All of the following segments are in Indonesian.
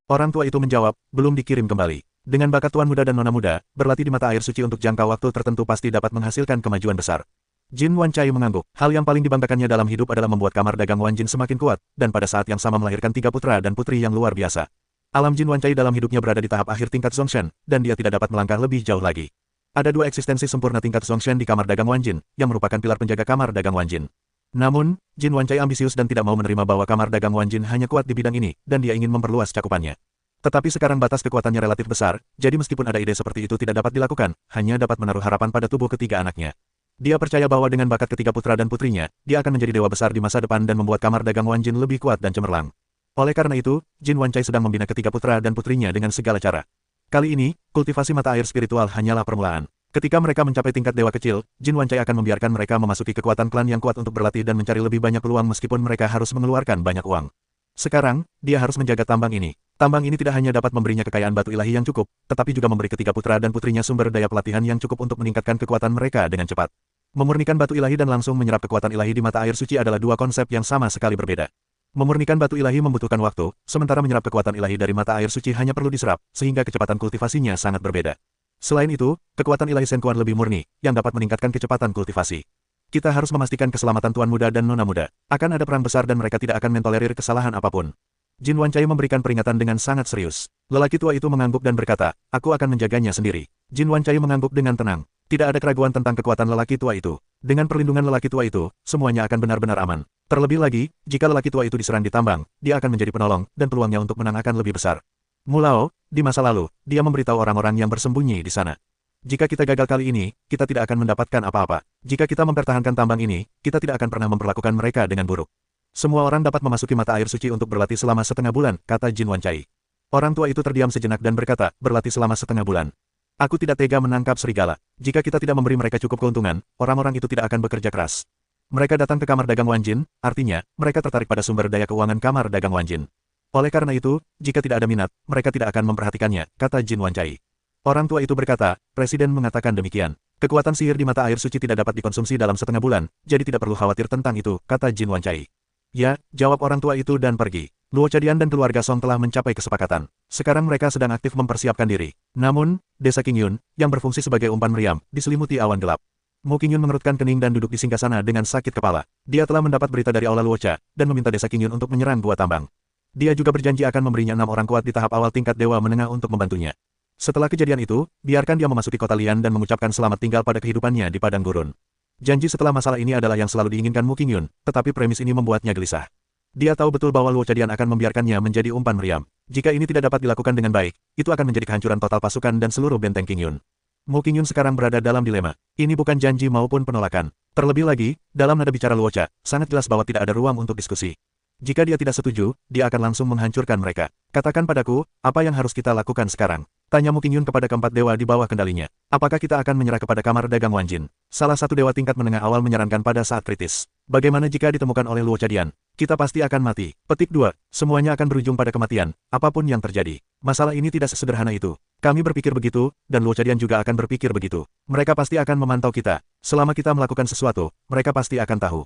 Orang tua itu menjawab, belum dikirim kembali. Dengan bakat tuan muda dan nona muda, berlatih di mata air suci untuk jangka waktu tertentu pasti dapat menghasilkan kemajuan besar. Jin Wanchai mengangguk. Hal yang paling dibanggakannya dalam hidup adalah membuat kamar dagang Wanjin semakin kuat, dan pada saat yang sama melahirkan 3 putra dan putri yang luar biasa. Alam Jin Wanchai dalam hidupnya berada di tahap akhir tingkat Zongshan, dan dia tidak dapat melangkah lebih jauh lagi. Ada 2 eksistensi sempurna tingkat Zongshan di kamar dagang Wanjin, yang merupakan pilar penjaga kamar dagang Wanjin. Namun, Jin Wanchai ambisius dan tidak mau menerima bahwa kamar dagang Wanjin hanya kuat di bidang ini, dan dia ingin memperluas cakupannya. Tetapi sekarang batas kekuatannya relatif besar, jadi meskipun ada ide seperti itu tidak dapat dilakukan, hanya dapat menaruh harapan pada tubuh ketiga anaknya. Dia percaya bahwa dengan bakat ketiga putra dan putrinya, dia akan menjadi dewa besar di masa depan dan membuat kamar dagang Wanjin lebih kuat dan cemerlang. Oleh karena itu, Jin Wanchai sedang membina ketiga putra dan putrinya dengan segala cara. Kali ini, kultivasi mata air spiritual hanyalah permulaan. Ketika mereka mencapai tingkat dewa kecil, Jin Wanchai akan membiarkan mereka memasuki kekuatan klan yang kuat untuk berlatih dan mencari lebih banyak peluang meskipun mereka harus mengeluarkan banyak uang. Sekarang, dia harus menjaga tambang ini. Tambang ini tidak hanya dapat memberinya kekayaan batu ilahi yang cukup, tetapi juga memberi ketiga putra dan putrinya sumber daya pelatihan yang cukup untuk meningkatkan kekuatan mereka dengan cepat. Memurnikan batu ilahi dan langsung menyerap kekuatan ilahi di mata air suci adalah 2 konsep yang sama sekali berbeda. Memurnikan batu ilahi membutuhkan waktu, sementara menyerap kekuatan ilahi dari mata air suci hanya perlu diserap, sehingga kecepatan kultivasinya sangat berbeda. Selain itu, kekuatan ilahi Senkuan lebih murni, yang dapat meningkatkan kecepatan kultivasi. Kita harus memastikan keselamatan tuan muda dan nona muda. Akan ada perang besar dan mereka tidak akan mentolerir kesalahan apapun. Jin Wanchai memberikan peringatan dengan sangat serius. Lelaki tua itu mengangguk dan berkata, aku akan menjaganya sendiri. Jin Wanchai mengangguk dengan tenang. Tidak ada keraguan tentang kekuatan lelaki tua itu. Dengan perlindungan lelaki tua itu, semuanya akan benar-benar aman. Terlebih lagi, jika lelaki tua itu diserang di tambang, dia akan menjadi penolong, dan peluangnya untuk menang akan lebih besar. Mulao, di masa lalu, dia memberitahu orang-orang yang bersembunyi di sana. Jika kita gagal kali ini, kita tidak akan mendapatkan apa-apa. Jika kita mempertahankan tambang ini, kita tidak akan pernah memperlakukan mereka dengan buruk. Semua orang dapat memasuki mata air suci untuk berlatih selama setengah bulan, kata Jin Wanchai. Orang tua itu terdiam sejenak dan berkata, berlatih selama setengah bulan. Aku tidak tega menangkap serigala. Jika kita tidak memberi mereka cukup keuntungan, orang-orang itu tidak akan bekerja keras. Mereka datang ke kamar dagang Wanjin, artinya, mereka tertarik pada sumber daya keuangan kamar dagang Wanjin. Oleh karena itu, jika tidak ada minat, mereka tidak akan memperhatikannya, kata Jin Wanchai. Orang tua itu berkata, Presiden mengatakan demikian. Kekuatan sihir di mata air suci tidak dapat dikonsumsi dalam setengah bulan, jadi tidak perlu khawatir tentang itu, kata Jin Wanchai. Ya, jawab orang tua itu dan pergi. Luo Chadian dan keluarga Song telah mencapai kesepakatan. Sekarang mereka sedang aktif mempersiapkan diri. Namun, desa Qingyun, yang berfungsi sebagai umpan meriam, diselimuti awan gelap. Mu Qingyun mengerutkan kening dan duduk di singgasana dengan sakit kepala. Dia telah mendapat berita dari Aula Luocha, dan meminta desa Qingyun untuk menyerang gua tambang. Dia juga berjanji akan memberinya 6 orang kuat di tahap awal tingkat dewa menengah untuk membantunya. Setelah kejadian itu, biarkan dia memasuki kota Lian dan mengucapkan selamat tinggal pada kehidupannya di padang gurun. Janji setelah masalah ini adalah yang selalu diinginkan Mu Qingyun, tetapi premis ini membuatnya gelisah. Dia tahu betul bahwa Luo Chadian akan membiarkannya menjadi umpan meriam. Jika ini tidak dapat dilakukan dengan baik, itu akan menjadi kehancuran total pasukan dan seluruh benteng Qingyun. Mu Qingyun sekarang berada dalam dilema. Ini bukan janji maupun penolakan. Terlebih lagi, dalam nada bicara Luocha, sangat jelas bahwa tidak ada ruang untuk diskusi. Jika dia tidak setuju, dia akan langsung menghancurkan mereka. Katakan padaku, apa yang harus kita lakukan sekarang? Tanya Mu Qingyun kepada keempat dewa di bawah kendalinya. Apakah kita akan menyerah kepada kamar dagang Wanjin? Salah satu dewa tingkat menengah awal menyarankan pada saat kritis. Bagaimana jika ditemukan oleh Luo Chadian? Kita pasti akan mati. Petik 2. Semuanya akan berujung pada kematian, apapun yang terjadi. Masalah ini tidak sesederhana itu. Kami berpikir begitu, dan Luo Chadian juga akan berpikir begitu. Mereka pasti akan memantau kita. Selama kita melakukan sesuatu, mereka pasti akan tahu.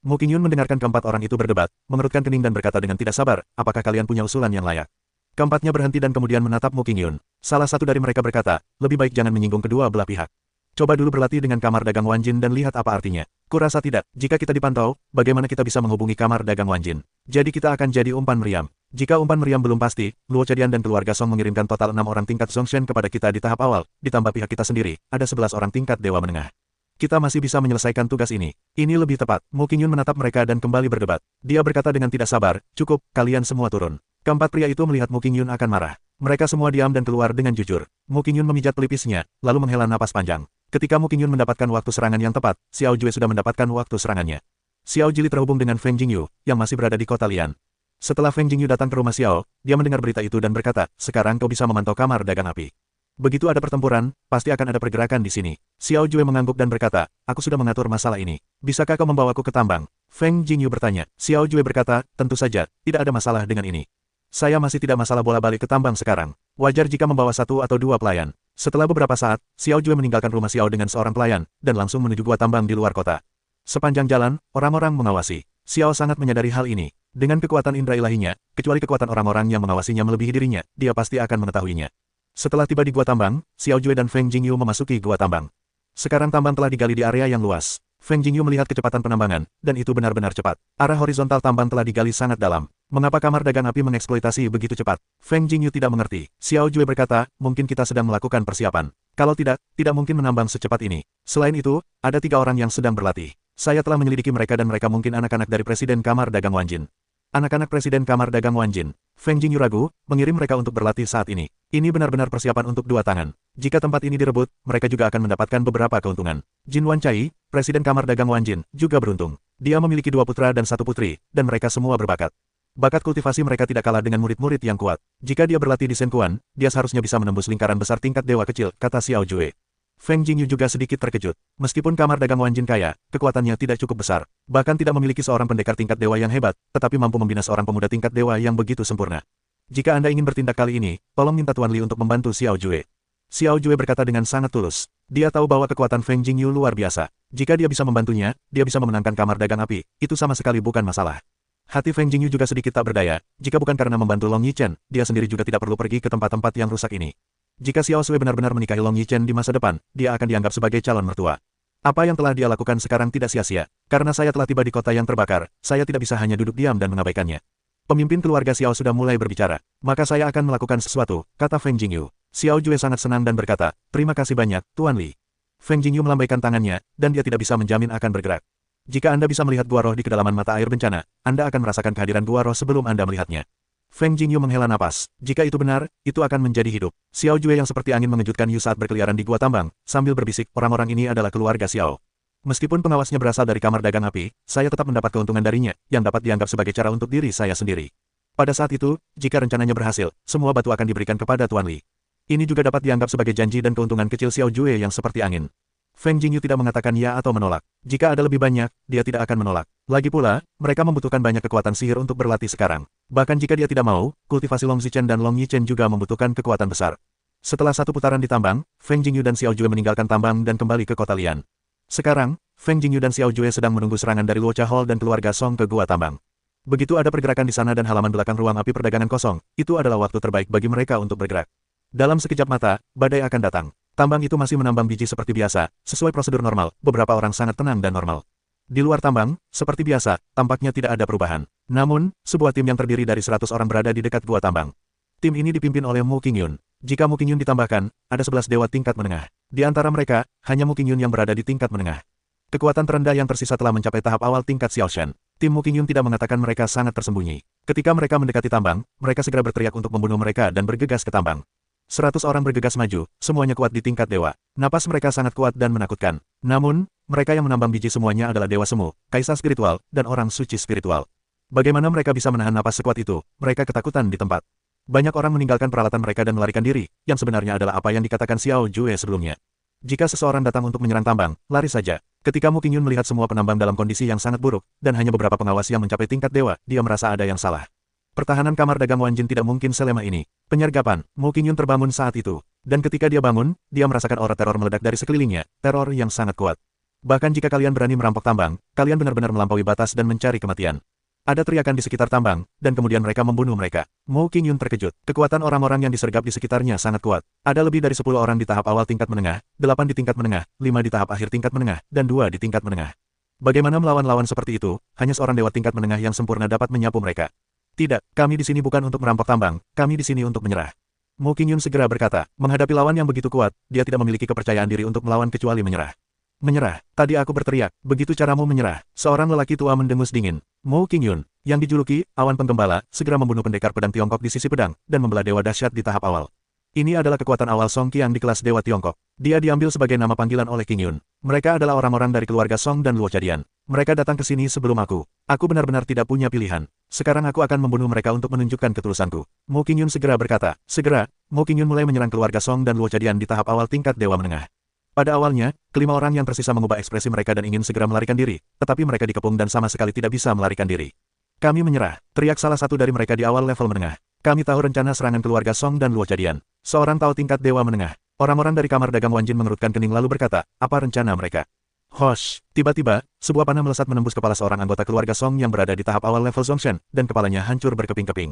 Mu Qingyun mendengarkan keempat orang itu berdebat, mengerutkan kening dan berkata dengan tidak sabar, apakah kalian punya usulan yang layak? Keempatnya berhenti dan kemudian menatap Mu Qingyun. Salah satu dari mereka berkata, lebih baik jangan menyinggung kedua belah pihak. Coba dulu berlatih dengan kamar dagang Wanjin dan lihat apa artinya. Kurasa tidak, jika kita dipantau, bagaimana kita bisa menghubungi kamar dagang Wanjin? Jadi kita akan jadi umpan meriam. Jika umpan meriam belum pasti, Luo Chadian dan keluarga Song mengirimkan total 6 orang tingkat Zongshan kepada kita di tahap awal, ditambah pihak kita sendiri, ada 11 orang tingkat dewa menengah. Kita masih bisa menyelesaikan tugas ini. Ini lebih tepat. Mu Qingyun menatap mereka dan kembali berdebat. Dia berkata dengan tidak sabar, cukup, kalian semua turun. Keempat pria itu melihat Mu Qingyun akan marah. Mereka semua diam dan keluar dengan jujur. Mu Qingyun memijat pelipisnya, lalu menghela napas panjang. Ketika Mu Qingyun mendapatkan waktu serangan yang tepat, Xiao Jue sudah mendapatkan waktu serangannya. Xiao Jili terhubung dengan Feng Jingyu, yang masih berada di kota Lian. Setelah Feng Jingyu datang ke rumah Xiao, dia mendengar berita itu dan berkata, sekarang kau bisa memantau kamar dagang api. Begitu ada pertempuran, pasti akan ada pergerakan di sini. Xiao Jue mengangguk dan berkata, aku sudah mengatur masalah ini. Bisakah kau membawaku ke tambang? Feng Jingyu bertanya. Xiao Jue berkata, tentu saja, tidak ada masalah dengan ini. Saya masih tidak masalah bola balik ke tambang sekarang. Wajar jika membawa 1 atau 2 pelayan. Setelah beberapa saat, Xiao Jue meninggalkan rumah Xiao dengan seorang pelayan, dan langsung menuju gua tambang di luar kota. Sepanjang jalan, orang-orang mengawasi. Xiao sangat menyadari hal ini. Dengan kekuatan indera ilahinya, kecuali kekuatan orang-orang yang mengawasinya melebihi dirinya, dia pasti akan mengetahuinya. Setelah tiba di gua tambang, Xiao Jue dan Feng Jingyu memasuki gua tambang. Sekarang tambang telah digali di area yang luas. Feng Jingyu melihat kecepatan penambangan, dan itu benar-benar cepat. Arah horizontal tambang telah digali sangat dalam. Mengapa kamar dagang api mengeksploitasi begitu cepat? Feng Jingyu tidak mengerti. Xiao Jue berkata, mungkin kita sedang melakukan persiapan. Kalau tidak, tidak mungkin menambang secepat ini. Selain itu, ada 3 orang yang sedang berlatih. Saya telah menyelidiki mereka dan mereka mungkin anak-anak dari Presiden Kamar Dagang Wanjin. Anak-anak Presiden Kamar Dagang Wanjin. Feng Jingyu ragu, mengirim mereka untuk berlatih saat ini. Ini benar-benar persiapan untuk 2 tangan. Jika tempat ini direbut, mereka juga akan mendapatkan beberapa keuntungan. Jin Wancai, Presiden Kamar Dagang Wanjin, juga beruntung. Dia memiliki 2 putra dan 1 putri, dan mereka semua berbakat. Bakat kultivasi mereka tidak kalah dengan murid-murid yang kuat. Jika dia berlatih di Shenkuan, dia seharusnya bisa menembus lingkaran besar tingkat dewa kecil, kata Xiao Jue. Feng Jingyu juga sedikit terkejut. Meskipun kamar dagang Wanjin kaya, kekuatannya tidak cukup besar. Bahkan tidak memiliki seorang pendekar tingkat dewa yang hebat, tetapi mampu membina seorang pemuda tingkat dewa yang begitu sempurna. Jika Anda ingin bertindak kali ini, tolong minta Tuan Li untuk membantu Xiao Jue. Xiao Jue berkata dengan sangat tulus. Dia tahu bahwa kekuatan Feng Jingyu luar biasa. Jika dia bisa membantunya, dia bisa memenangkan kamar dagang api. Itu sama sekali bukan masalah. Hati Feng Jingyu juga sedikit tak berdaya. Jika bukan karena membantu Long Yichen, dia sendiri juga tidak perlu pergi ke tempat-tempat yang rusak ini. Jika Xiao Sui benar-benar menikahi Long Yichen di masa depan, dia akan dianggap sebagai calon mertua. Apa yang telah dia lakukan sekarang tidak sia-sia. Karena saya telah tiba di kota yang terbakar, saya tidak bisa hanya duduk diam dan mengabaikannya. Pemimpin keluarga Xiao sudah mulai berbicara. Maka saya akan melakukan sesuatu, kata Feng Jingyu. Xiao Jue sangat senang dan berkata, terima kasih banyak, Tuan Li. Feng Jingyu melambaikan tangannya, dan dia tidak bisa menjamin akan bergerak. Jika Anda bisa melihat gua roh di kedalaman mata air bencana, Anda akan merasakan kehadiran gua roh sebelum Anda melihatnya. Feng Jingyu menghela napas. Jika itu benar, itu akan menjadi hidup. Xiao Jue yang seperti angin mengejutkan Yu saat berkeliaran di gua tambang, sambil berbisik, orang-orang ini adalah keluarga Xiao. Meskipun pengawasnya berasal dari kamar dagang api, saya tetap mendapat keuntungan darinya, yang dapat dianggap sebagai cara untuk diri saya sendiri. Pada saat itu, jika rencananya berhasil, semua batu akan diberikan kepada Tuan Li. Ini juga dapat dianggap sebagai janji dan keuntungan kecil Xiao Jue yang seperti angin. Feng Jingyu tidak mengatakan ya atau menolak. Jika ada lebih banyak, dia tidak akan menolak. Lagi pula, mereka membutuhkan banyak kekuatan sihir untuk berlatih sekarang. Bahkan jika dia tidak mau, kultivasi Long Zichen dan Long Yichen juga membutuhkan kekuatan besar. Setelah 1 putaran di tambang, Feng Jingyu dan Xiao Jue meninggalkan tambang dan kembali ke kota Lian. Sekarang, Feng Jingyu dan Xiao Jue sedang menunggu serangan dari Luo Chahol dan keluarga Song ke gua tambang. Begitu ada pergerakan di sana dan halaman belakang ruang api perdagangan kosong, itu adalah waktu terbaik bagi mereka untuk bergerak. Dalam sekejap mata, badai akan datang. Tambang itu masih menambang biji seperti biasa, sesuai prosedur normal, beberapa orang sangat tenang dan normal. Di luar tambang, seperti biasa, tampaknya tidak ada perubahan. Namun, sebuah tim yang terdiri dari 100 orang berada di dekat gua tambang. Tim ini dipimpin oleh Mu Qingyun. Jika Mu Qingyun ditambahkan, ada 11 dewa tingkat menengah. Di antara mereka, hanya Mu Qingyun yang berada di tingkat menengah. Kekuatan terendah yang tersisa telah mencapai tahap awal tingkat Xiaoshen. Tim Mu Qingyun tidak mengatakan mereka sangat tersembunyi. Ketika mereka mendekati tambang, mereka segera berteriak untuk membunuh mereka dan bergegas ke tambang. 100 orang bergegas maju, semuanya kuat di tingkat dewa. Napas mereka sangat kuat dan menakutkan. Namun, mereka yang menambang biji semuanya adalah dewa semu, kaisar spiritual, dan orang suci spiritual. Bagaimana mereka bisa menahan napas sekuat itu? Mereka ketakutan di tempat. Banyak orang meninggalkan peralatan mereka dan melarikan diri, yang sebenarnya adalah apa yang dikatakan Xiao Jue sebelumnya. Jika seseorang datang untuk menyerang tambang, lari saja. Ketika Mu Qingyun melihat semua penambang dalam kondisi yang sangat buruk, dan hanya beberapa pengawas yang mencapai tingkat dewa, dia merasa ada yang salah. Pertahanan kamar dagang Wanjin tidak mungkin selemah ini. Penyergapan, Mu Qingyun terbangun saat itu. Dan ketika dia bangun, dia merasakan aura teror meledak dari sekelilingnya, teror yang sangat kuat. Bahkan jika kalian berani merampok tambang, kalian benar-benar melampaui batas dan mencari kematian. Ada teriakan di sekitar tambang, dan kemudian mereka membunuh mereka. Mu Qingyun terkejut. Kekuatan orang-orang yang disergap di sekitarnya sangat kuat. Ada lebih dari 10 orang di tahap awal tingkat menengah, 8 di tingkat menengah, 5 di tahap akhir tingkat menengah, dan 2 di tingkat menengah. Bagaimana melawan lawan seperti itu? Hanya seorang dewa tingkat menengah yang sempurna dapat menyapu mereka. Tidak, kami di sini bukan untuk merampok tambang, kami di sini untuk menyerah. Mu Qingyun segera berkata, menghadapi lawan yang begitu kuat, dia tidak memiliki kepercayaan diri untuk melawan kecuali menyerah. Menyerah, tadi aku berteriak, begitu caramu menyerah. Seorang lelaki tua mendengus dingin. Mu Qingyun, yang dijuluki Awan Penggembala, segera membunuh pendekar pedang Tiongkok di sisi pedang, dan membelah dewa dahsyat di tahap awal. Ini adalah kekuatan awal Song Qiang di kelas dewa Tiongkok. Dia diambil sebagai nama panggilan oleh Qingyun. Mereka adalah orang-orang dari keluarga Song dan Luo Chadian. Mereka datang ke sini sebelum aku. Aku benar-benar tidak punya pilihan. Sekarang aku akan membunuh mereka untuk menunjukkan ketulusanku. Mu Qingyun segera berkata. Segera, Mu Qingyun mulai menyerang keluarga Song dan Luo Chadian di tahap awal tingkat dewa menengah. Pada awalnya, kelima orang yang tersisa mengubah ekspresi mereka dan ingin segera melarikan diri, tetapi mereka dikepung dan sama sekali tidak bisa melarikan diri. Kami menyerah, teriak salah satu dari mereka di awal level menengah. Kami tahu rencana serangan keluarga Song dan Luo Chadian. Seorang tahu tingkat dewa menengah. Orang-orang dari kamar dagang Wanjin mengerutkan kening lalu berkata, apa rencana mereka? Hosh, tiba-tiba, sebuah panah melesat menembus kepala seorang anggota keluarga Song yang berada di tahap awal level Zongshan, dan kepalanya hancur berkeping-keping.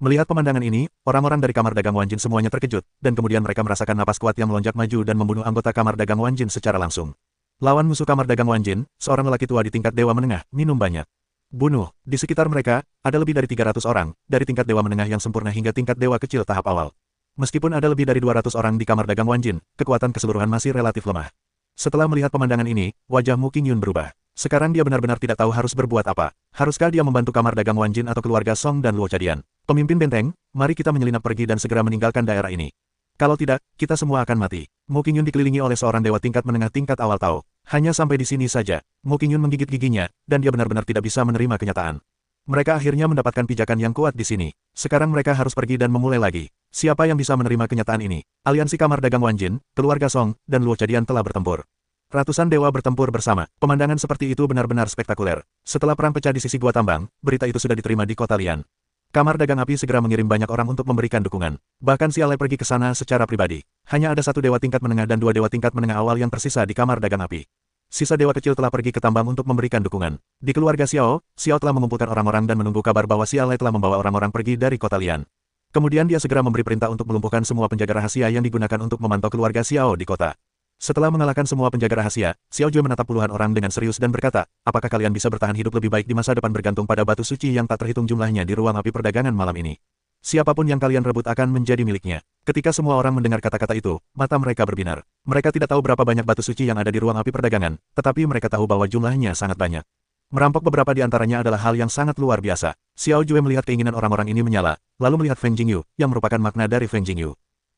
Melihat pemandangan ini, orang-orang dari kamar dagang Wanjin semuanya terkejut, dan kemudian mereka merasakan napas kuat yang melonjak maju dan membunuh anggota kamar dagang Wanjin secara langsung. Lawan musuh kamar dagang Wanjin, seorang lelaki tua di tingkat dewa menengah, minum banyak. Bunuh, di sekitar mereka, ada lebih dari 300 orang, dari tingkat dewa menengah yang sempurna hingga tingkat dewa kecil tahap awal. Meskipun ada lebih dari 200 orang di kamar dagang Wanjin, kekuatan keseluruhan masih relatif lemah. Setelah melihat pemandangan ini, wajah Mu Qingyun berubah. Sekarang dia benar-benar tidak tahu harus berbuat apa. Haruskah dia membantu kamar dagang Wanjin atau keluarga Song dan Luo Chadian? Pemimpin benteng, mari kita menyelinap pergi dan segera meninggalkan daerah ini. Kalau tidak, kita semua akan mati. Mu Qingyun dikelilingi oleh seorang dewa tingkat menengah tingkat awal Tao. Hanya sampai di sini saja. Mu Qingyun menggigit giginya, dan dia benar-benar tidak bisa menerima kenyataan. Mereka akhirnya mendapatkan pijakan yang kuat di sini. Sekarang mereka harus pergi dan memulai lagi. Siapa yang bisa menerima kenyataan ini? Aliansi kamar dagang Wanjin, keluarga Song, dan Luo Chadian telah bertempur. Ratusan dewa bertempur bersama. Pemandangan seperti itu benar-benar spektakuler. Setelah perang pecah di sisi gua tambang, berita itu sudah diterima di kota Lian. Kamar dagang api segera mengirim banyak orang untuk memberikan dukungan. Bahkan si Alai pergi ke sana secara pribadi. Hanya ada satu dewa tingkat menengah dan dua dewa tingkat menengah awal yang tersisa di kamar dagang api. Sisa dewa kecil telah pergi ke tambang untuk memberikan dukungan. Di keluarga Xiao, Xiao telah mengumpulkan orang-orang dan menunggu kabar bahwa si Alai telah membawa orang-orang pergi dari kota Lian. Kemudian dia segera memberi perintah untuk melumpuhkan semua penjaga rahasia yang digunakan untuk memantau keluarga Xiao di kota. Setelah mengalahkan semua penjaga rahasia, Xiao Jue menatap puluhan orang dengan serius dan berkata, apakah kalian bisa bertahan hidup lebih baik di masa depan bergantung pada batu suci yang tak terhitung jumlahnya di ruang api perdagangan malam ini? Siapapun yang kalian rebut akan menjadi miliknya. Ketika semua orang mendengar kata-kata itu, mata mereka berbinar. Mereka tidak tahu berapa banyak batu suci yang ada di ruang api perdagangan, tetapi mereka tahu bahwa jumlahnya sangat banyak. Merampok beberapa di antaranya adalah hal yang sangat luar biasa. Xiao Jue melihat keinginan orang-orang ini menyala, lalu melihat Feng Jingyu, yang merupakan makna dari Feng Jingyu.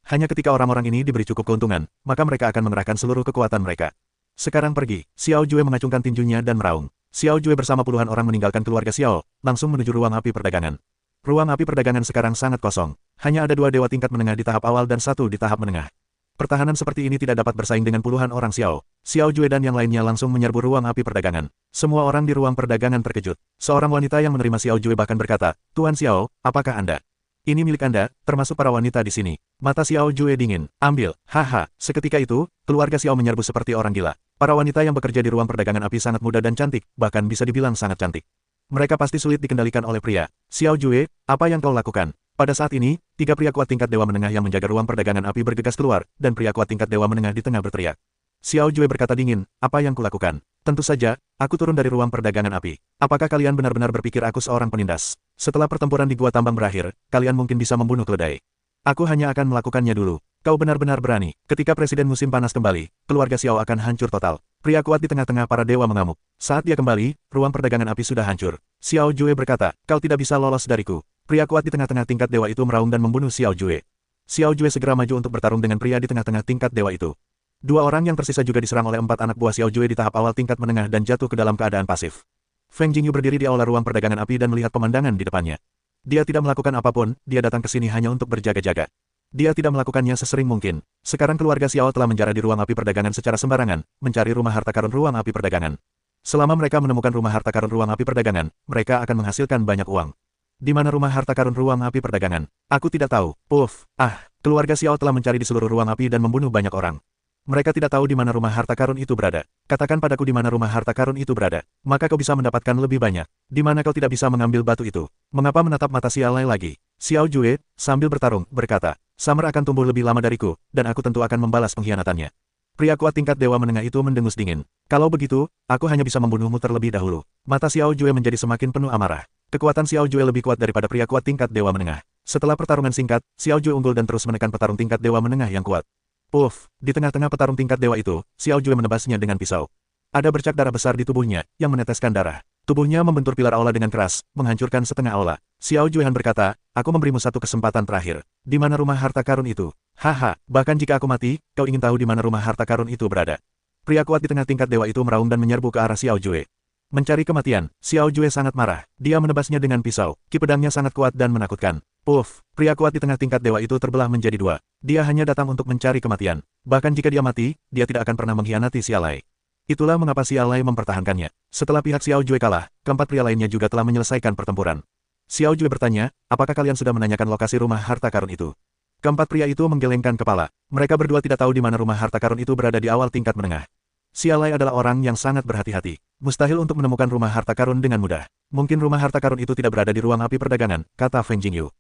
Hanya ketika orang-orang ini diberi cukup keuntungan, maka mereka akan mengerahkan seluruh kekuatan mereka. Sekarang pergi, Xiao Jue mengacungkan tinjunya dan meraung. Xiao Jue bersama puluhan orang meninggalkan keluarga Xiao, langsung menuju ruang api perdagangan. Ruang api perdagangan sekarang sangat kosong. Hanya ada dua dewa tingkat menengah di tahap awal dan satu di tahap menengah. Pertahanan seperti ini tidak dapat bersaing dengan puluhan orang Xiao. Xiao Jue dan yang lainnya langsung menyerbu ruang api perdagangan. Semua orang di ruang perdagangan terkejut. Seorang wanita yang menerima Xiao Jue bahkan berkata, Tuan Xiao, apakah Anda? Ini milik Anda, termasuk para wanita di sini. Mata Xiao Jue dingin. Ambil, haha. Seketika itu, keluarga Xiao menyerbu seperti orang gila. Para wanita yang bekerja di ruang perdagangan api sangat muda dan cantik, bahkan bisa dibilang sangat cantik. Mereka pasti sulit dikendalikan oleh pria. Xiao Jue, apa yang kau lakukan? Pada saat ini, tiga pria kuat tingkat dewa menengah yang menjaga ruang perdagangan api bergegas keluar, dan pria kuat tingkat dewa menengah di tengah berteriak. Xiao Jue berkata dingin, apa yang kulakukan? Tentu saja, aku turun dari ruang perdagangan api. Apakah kalian benar-benar berpikir aku seorang penindas? Setelah pertempuran di gua tambang berakhir, kalian mungkin bisa membunuh keledai. Aku hanya akan melakukannya dulu. Kau benar-benar berani. Ketika presiden musim panas kembali, keluarga Xiao akan hancur total. Pria kuat di tengah-tengah para dewa mengamuk. Saat dia kembali, ruang perdagangan api sudah hancur. Xiao Jue berkata, kau tidak bisa lolos dariku. Pria kuat di tengah-tengah tingkat dewa itu meraung dan membunuh Xiao Jue. Xiao Jue segera maju untuk bertarung dengan pria di tengah-tengah tingkat dewa itu. Dua orang yang tersisa juga diserang oleh empat anak buah Xiao Jue di tahap awal tingkat menengah dan jatuh ke dalam keadaan pasif. Feng Jingyu berdiri di aula ruang perdagangan api dan melihat pemandangan di depannya. Dia tidak melakukan apapun, dia datang ke sini hanya untuk berjaga-jaga. Dia tidak melakukannya sesering mungkin. Sekarang keluarga Xiao telah menjara di ruang api perdagangan secara sembarangan, mencari rumah harta karun ruang api perdagangan. Selama mereka menemukan rumah harta karun ruang api perdagangan, mereka akan menghasilkan banyak uang. Di mana rumah harta karun ruang api perdagangan? Aku tidak tahu. Puff. Keluarga Xiao telah mencari di seluruh ruang api dan membunuh banyak orang. Mereka tidak tahu di mana rumah harta karun itu berada. Katakan padaku di mana rumah harta karun itu berada. Maka kau bisa mendapatkan lebih banyak. Di mana kau tidak bisa mengambil batu itu? Mengapa menatap mata si Alai lagi? Xiao Jue, sambil bertarung, berkata, Summer akan tumbuh lebih lama dariku, dan aku tentu akan membalas pengkhianatannya. Pria kuat tingkat dewa menengah itu mendengus dingin. Kalau begitu, aku hanya bisa membunuhmu terlebih dahulu. Mata Xiao Jue menjadi semakin penuh amarah. Kekuatan Xiao Jue lebih kuat daripada pria kuat tingkat dewa menengah. Setelah pertarungan singkat, Xiao Jue unggul dan terus menekan petarung tingkat dewa menengah yang kuat. Puff, di tengah-tengah petarung tingkat dewa itu, Xiao Jue menebasnya dengan pisau. Ada bercak darah besar di tubuhnya, yang meneteskan darah. Tubuhnya membentur pilar aula dengan keras, menghancurkan setengah aula. Xiao Juehan berkata, aku memberimu satu kesempatan terakhir. Di mana rumah harta karun itu? Haha, bahkan jika aku mati, kau ingin tahu di mana rumah harta karun itu berada. Pria kuat di tengah tingkat dewa itu meraung dan menyerbu ke arah Xiao Jue. Mencari kematian, Xiao Jue sangat marah. Dia menebasnya dengan pisau. Ki pedangnya sangat kuat dan menakutkan. Puff, pria kuat di tengah tingkat dewa itu terbelah menjadi dua. Dia hanya datang untuk mencari kematian. Bahkan jika dia mati, dia tidak akan pernah mengkhianati si Alai. Itulah mengapa si Alai mempertahankannya. Setelah pihak Xiao Jue kalah, keempat pria lainnya juga telah menyelesaikan pertempuran. Xiao Jue bertanya, apakah kalian sudah menanyakan lokasi rumah harta karun itu? Keempat pria itu menggelengkan kepala. Mereka berdua tidak tahu di mana rumah harta karun itu berada di awal tingkat menengah. Xiaolai adalah orang yang sangat berhati-hati. Mustahil untuk menemukan rumah harta karun dengan mudah. Mungkin rumah harta karun itu tidak berada di ruang api perdagangan, kata Feng Jingyu.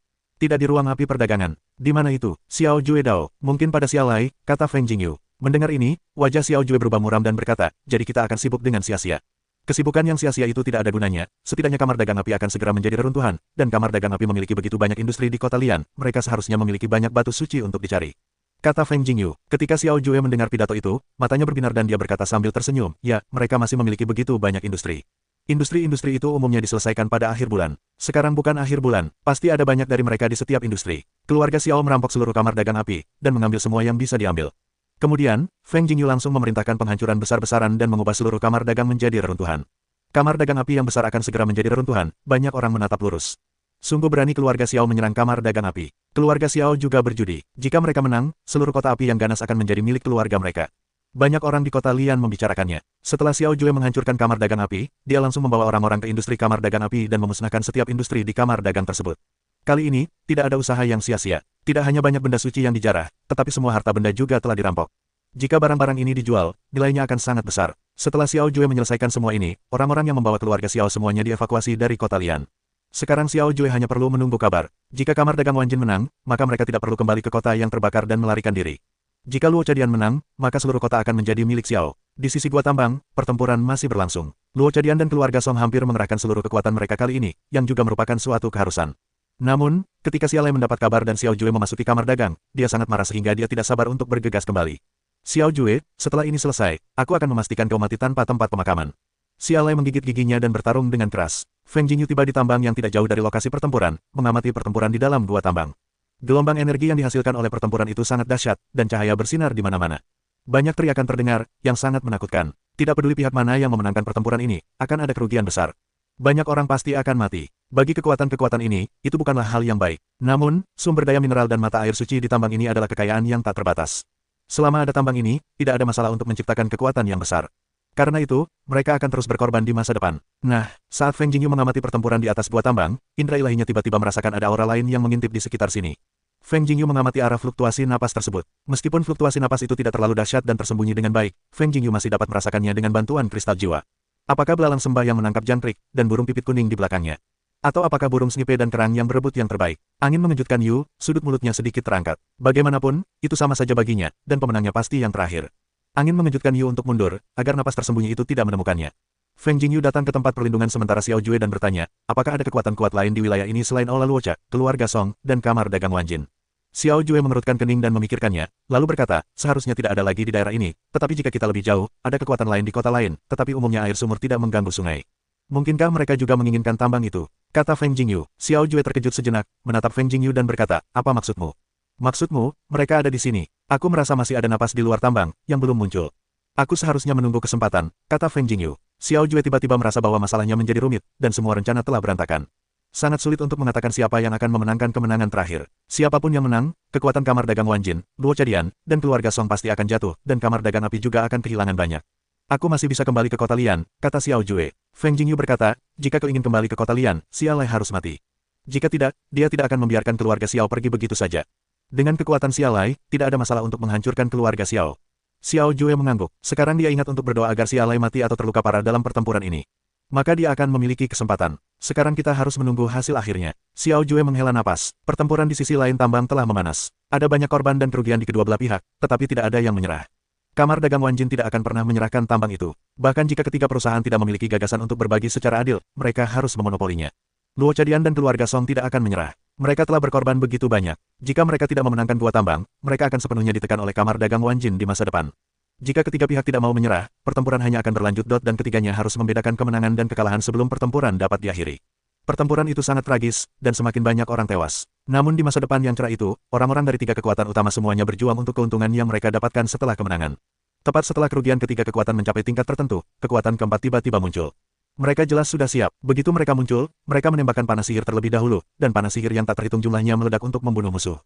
Tidak di ruang api perdagangan. Di mana itu? Xiao Jue Dao. Mungkin pada Xiaolai, kata Feng Jingyu. Mendengar ini, wajah Xiao Jue berubah muram dan berkata, jadi kita akan sibuk dengan sia-sia. Kesibukan yang sia-sia itu tidak ada gunanya, setidaknya kamar dagang api akan segera menjadi reruntuhan, dan kamar dagang api memiliki begitu banyak industri di kota Lian, mereka seharusnya memiliki banyak batu suci untuk dicari. Kata Feng Jingyu. Ketika Xiao Jue mendengar pidato itu, matanya berbinar dan dia berkata sambil tersenyum, ya, mereka masih memiliki begitu banyak industri. Industri-industri itu umumnya diselesaikan pada akhir bulan. Sekarang bukan akhir bulan, pasti ada banyak dari mereka di setiap industri. Keluarga Xiao merampok seluruh kamar dagang api, dan mengambil semua yang bisa diambil. Kemudian, Feng Jingyu langsung memerintahkan penghancuran besar-besaran dan mengubah seluruh kamar dagang menjadi reruntuhan. Kamar dagang api yang besar akan segera menjadi reruntuhan, banyak orang menatap lurus. Sungguh berani keluarga Xiao menyerang kamar dagang api. Keluarga Xiao juga berjudi. Jika mereka menang, seluruh kota api yang ganas akan menjadi milik keluarga mereka. Banyak orang di kota Lian membicarakannya. Setelah Xiao Jue menghancurkan kamar dagang api, dia langsung membawa orang-orang ke industri kamar dagang api dan memusnahkan setiap industri di kamar dagang tersebut. Kali ini, tidak ada usaha yang sia-sia. Tidak hanya banyak benda suci yang dijarah, tetapi semua harta benda juga telah dirampok. Jika barang-barang ini dijual, nilainya akan sangat besar. Setelah Xiao Jue menyelesaikan semua ini, orang-orang yang membawa keluarga Xiao semuanya dievakuasi dari kota Lian. Sekarang Xiao Jue hanya perlu menunggu kabar. Jika kamar dagang Wanjin menang, maka mereka tidak perlu kembali ke kota yang terbakar dan melarikan diri. Jika Luo Chadian menang, maka seluruh kota akan menjadi milik Xiao. Di sisi gua tambang, pertempuran masih berlangsung. Luo Chadian dan keluarga Song hampir mengerahkan seluruh kekuatan mereka kali ini, yang juga merupakan suatu keharusan. Namun, ketika Xiaolai mendapat kabar dan Xiao Jue memasuki kamar dagang, dia sangat marah sehingga dia tidak sabar untuk bergegas kembali. Xiao Jue, setelah ini selesai, aku akan memastikan kau mati tanpa tempat pemakaman. Xiaolai menggigit giginya dan bertarung dengan keras. Feng Jingyu tiba di tambang yang tidak jauh dari lokasi pertempuran, mengamati pertempuran di dalam gua tambang. Gelombang energi yang dihasilkan oleh pertempuran itu sangat dahsyat, dan cahaya bersinar di mana-mana. Banyak teriakan terdengar, yang sangat menakutkan. Tidak peduli pihak mana yang memenangkan pertempuran ini, akan ada kerugian besar. Banyak orang pasti akan mati. Bagi kekuatan-kekuatan ini, itu bukanlah hal yang baik. Namun, sumber daya mineral dan mata air suci di tambang ini adalah kekayaan yang tak terbatas. Selama ada tambang ini, tidak ada masalah untuk menciptakan kekuatan yang besar. Karena itu, mereka akan terus berkorban di masa depan. Nah, saat Feng Jingyu mengamati pertempuran di atas gua tambang, indera ilahinya tiba-tiba merasakan ada aura lain yang mengintip di sekitar sini. Feng Jingyu mengamati arah fluktuasi napas tersebut. Meskipun fluktuasi napas itu tidak terlalu dahsyat dan tersembunyi dengan baik, Feng Jingyu masih dapat merasakannya dengan bantuan kristal jiwa. Apakah belalang sembah yang menangkap jangkrik, dan burung pipit kuning di belakangnya? Atau apakah burung snipe dan kerang yang berebut yang terbaik? Angin mengejutkan Yu, sudut mulutnya sedikit terangkat. Bagaimanapun, itu sama saja baginya, dan pemenangnya pasti yang terakhir. Angin mengejutkan Yu untuk mundur, agar napas tersembunyi itu tidak menemukannya. Feng Jingyu datang ke tempat perlindungan sementara Xiao Jue dan bertanya, apakah ada kekuatan kuat lain di wilayah ini selain Aula Luocha, keluarga Song, dan kamar dagang Wanjin? Xiao Jue mengerutkan kening dan memikirkannya, lalu berkata, seharusnya tidak ada lagi di daerah ini, tetapi jika kita lebih jauh, ada kekuatan lain di kota lain, tetapi umumnya air sumur tidak mengganggu sungai. Mungkinkah mereka juga menginginkan tambang itu? Kata Feng Jingyu. Xiao Jue terkejut sejenak, menatap Feng Jingyu dan berkata, apa maksudmu? Maksudmu, mereka ada di sini. Aku merasa masih ada napas di luar tambang, yang belum muncul. Aku seharusnya menunggu kesempatan, kata Feng Jingyu. Xiao Jue tiba-tiba merasa bahwa masalahnya menjadi rumit, dan semua rencana telah berantakan. Sangat sulit untuk mengatakan siapa yang akan memenangkan kemenangan terakhir. Siapapun yang menang, kekuatan kamar dagang Wanjin, Luo Chadian, dan keluarga Song pasti akan jatuh, dan kamar dagang api juga akan kehilangan banyak. Aku masih bisa kembali ke kota Lian, kata Xiao Jue. Feng Jingyu berkata, jika kau ingin kembali ke kota Lian, Xiaolai harus mati. Jika tidak, dia tidak akan membiarkan keluarga Xiao pergi begitu saja. Dengan kekuatan Xiaolai, tidak ada masalah untuk menghancurkan keluarga Xiao. Xiao Jue mengangguk. Sekarang dia ingat untuk berdoa agar Xiaolai mati atau terluka parah dalam pertempuran ini. Maka dia akan memiliki kesempatan. Sekarang kita harus menunggu hasil akhirnya. Xiao Jue menghela napas. Pertempuran di sisi lain tambang telah memanas. Ada banyak korban dan kerugian di kedua belah pihak, tetapi tidak ada yang menyerah. Kamar dagang Wanjin tidak akan pernah menyerahkan tambang itu. Bahkan jika ketiga perusahaan tidak memiliki gagasan untuk berbagi secara adil, mereka harus memonopolinya. Luo Chadian dan keluarga Song tidak akan menyerah. Mereka telah berkorban begitu banyak. Jika mereka tidak memenangkan gua tambang, mereka akan sepenuhnya ditekan oleh kamar dagang Wanjin di masa depan. Jika ketiga pihak tidak mau menyerah, pertempuran hanya akan berlanjut dan ketiganya harus membedakan kemenangan dan kekalahan sebelum pertempuran dapat diakhiri. Pertempuran itu sangat tragis, dan semakin banyak orang tewas. Namun di masa depan yang cerah itu, orang-orang dari tiga kekuatan utama semuanya berjuang untuk keuntungan yang mereka dapatkan setelah kemenangan. Tepat setelah kerugian ketiga kekuatan mencapai tingkat tertentu, kekuatan keempat tiba-tiba muncul. Mereka jelas sudah siap. Begitu mereka muncul, mereka menembakkan panah sihir terlebih dahulu, dan panah sihir yang tak terhitung jumlahnya meledak untuk membunuh musuh.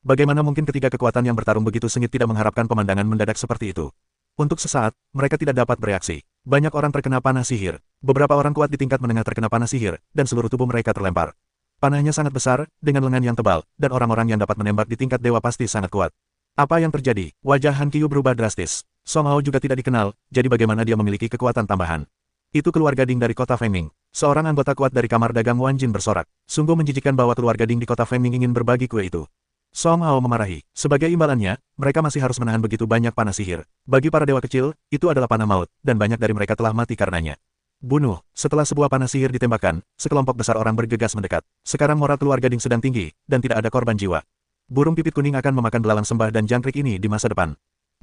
Bagaimana mungkin ketiga kekuatan yang bertarung begitu sengit tidak mengharapkan pemandangan mendadak seperti itu? Untuk sesaat, mereka tidak dapat bereaksi. Banyak orang terkena panah sihir. Beberapa orang kuat di tingkat menengah terkena panah sihir, dan seluruh tubuh mereka terlempar. Panahnya sangat besar, dengan lengan yang tebal, dan orang-orang yang dapat menembak di tingkat dewa pasti sangat kuat. Apa yang terjadi? Wajah Han Qiyu berubah drastis. Song Hao juga tidak dikenal, jadi bagaimana dia memiliki kekuatan tambahan? Itu keluarga Ding dari kota Fengming. Seorang anggota kuat dari kamar dagang Wan Jin bersorak. Sungguh menjijikan bahwa keluarga Ding di kota Fengming ingin berbagi kue itu. Song Hao memarahi. Sebagai imbalannya, mereka masih harus menahan begitu banyak panah sihir. Bagi para dewa kecil, itu adalah panah maut, dan banyak dari mereka telah mati karenanya. Bunuh. Setelah sebuah panah sihir ditembakkan, sekelompok besar orang bergegas mendekat. Sekarang moral keluarga Ding sedang tinggi, dan tidak ada korban jiwa. Burung pipit kuning akan memakan belalang sembah dan jangkrik ini di masa depan.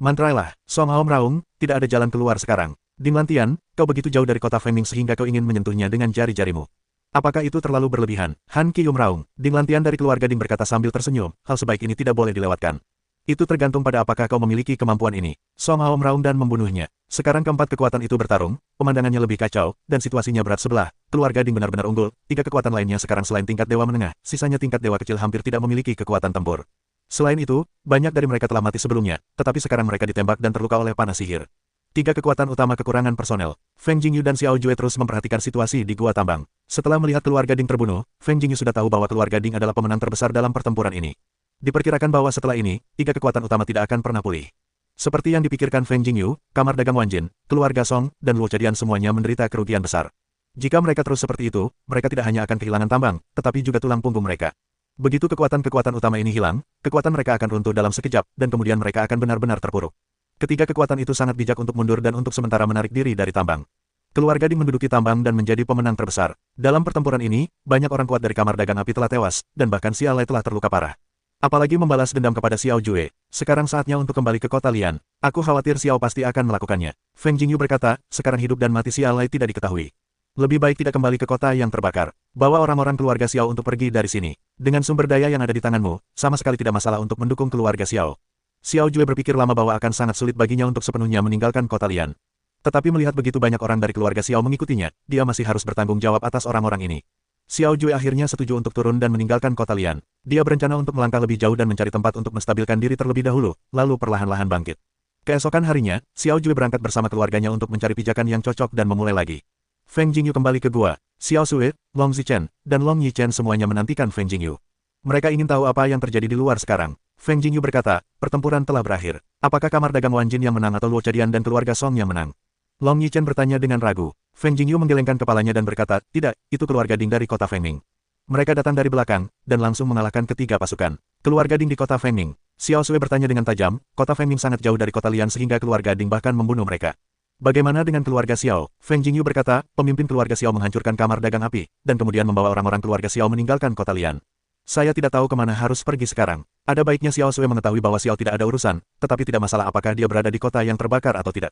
Mantrailah, Song Hao meraung, tidak ada jalan keluar sekarang. Ding Lantian, kau begitu jauh dari kota Fengming sehingga kau ingin menyentuhnya dengan jari-jarimu. Apakah itu terlalu berlebihan? Han Qiyu meraung. Ding Lantian dari keluarga Ding berkata sambil tersenyum, hal sebaik ini tidak boleh dilewatkan. Itu tergantung pada apakah kau memiliki kemampuan ini. Song Hao meraung dan membunuhnya. Sekarang keempat kekuatan itu bertarung, pemandangannya lebih kacau, dan situasinya berat sebelah. Keluarga Ding benar-benar unggul, 3 kekuatan lainnya sekarang selain tingkat dewa menengah, sisanya tingkat dewa kecil hampir tidak memiliki kekuatan tempur. Selain itu, banyak dari mereka telah mati sebelumnya, tetapi sekarang mereka ditembak dan terluka oleh panah sihir. 3 kekuatan utama kekurangan personel. Feng Jingyu dan Xiao Jue terus memperhatikan situasi di gua tambang. Setelah melihat keluarga Ding terbunuh, Feng Jingyu sudah tahu bahwa keluarga Ding adalah pemenang terbesar dalam pertempuran ini. Diperkirakan bahwa setelah ini, 3 kekuatan utama tidak akan pernah pulih. Seperti yang dipikirkan Feng Jingyu, kamar dagang Wan Jin, keluarga Song, dan Luo Chadian semuanya menderita kerugian besar. Jika mereka terus seperti itu, mereka tidak hanya akan kehilangan tambang, tetapi juga tulang punggung mereka. Begitu kekuatan-kekuatan utama ini hilang, kekuatan mereka akan runtuh dalam sekejap, dan kemudian mereka akan benar-benar terpuruk. Ketiga kekuatan itu sangat bijak untuk mundur dan untuk sementara menarik diri dari tambang. Keluarga Ding menduduki tambang dan menjadi pemenang terbesar. Dalam pertempuran ini, banyak orang kuat dari kamar dagang api telah tewas, dan bahkan Xia Lei telah terluka parah. Apalagi membalas dendam kepada Xiao Jue. Sekarang saatnya untuk kembali ke kota Lian. Aku khawatir Xiao pasti akan melakukannya. Feng Jingyu berkata, sekarang hidup dan mati Xia Lei tidak diketahui. Lebih baik tidak kembali ke kota yang terbakar. Bawa orang-orang keluarga Xiao untuk pergi dari sini. Dengan sumber daya yang ada di tanganmu, sama sekali tidak masalah untuk mendukung keluarga Xiao. Xiao Jue berpikir lama bahwa akan sangat sulit baginya untuk sepenuhnya meninggalkan kota Lian. Tetapi melihat begitu banyak orang dari keluarga Xiao mengikutinya, dia masih harus bertanggung jawab atas orang-orang ini. Xiao Jue akhirnya setuju untuk turun dan meninggalkan kota Lian. Dia berencana untuk melangkah lebih jauh dan mencari tempat untuk menstabilkan diri terlebih dahulu, lalu perlahan-lahan bangkit. Keesokan harinya, Xiao Jue berangkat bersama keluarganya untuk mencari pijakan yang cocok dan memulai lagi. Feng Jingyu kembali ke gua. Xiao Sui, Long Zichen, dan Long Yichen semuanya menantikan Feng Jingyu. Mereka ingin tahu apa yang terjadi di luar sekarang. Feng Jingyu berkata, pertempuran telah berakhir. Apakah kamar dagang Wan Jin yang menang atau Luo Chadian dan keluarga Song yang menang? Long Yichen bertanya dengan ragu. Feng Jingyu menggelengkan kepalanya dan berkata, tidak, itu keluarga Ding dari kota Fengming. Mereka datang dari belakang, dan langsung mengalahkan ketiga pasukan. Keluarga Ding di kota Fengming. Xiao Sui bertanya dengan tajam, kota Fengming sangat jauh dari kota Lian sehingga keluarga Ding bahkan membunuh mereka. Bagaimana dengan keluarga Xiao? Feng Jingyu berkata, pemimpin keluarga Xiao menghancurkan kamar dagang api, dan kemudian membawa orang-orang keluarga Xiao meninggalkan kota Lian. Saya tidak tahu kemana harus pergi sekarang. Ada baiknya Xiao Sui mengetahui bahwa Xiao tidak ada urusan, tetapi tidak masalah apakah dia berada di kota yang terbakar atau tidak.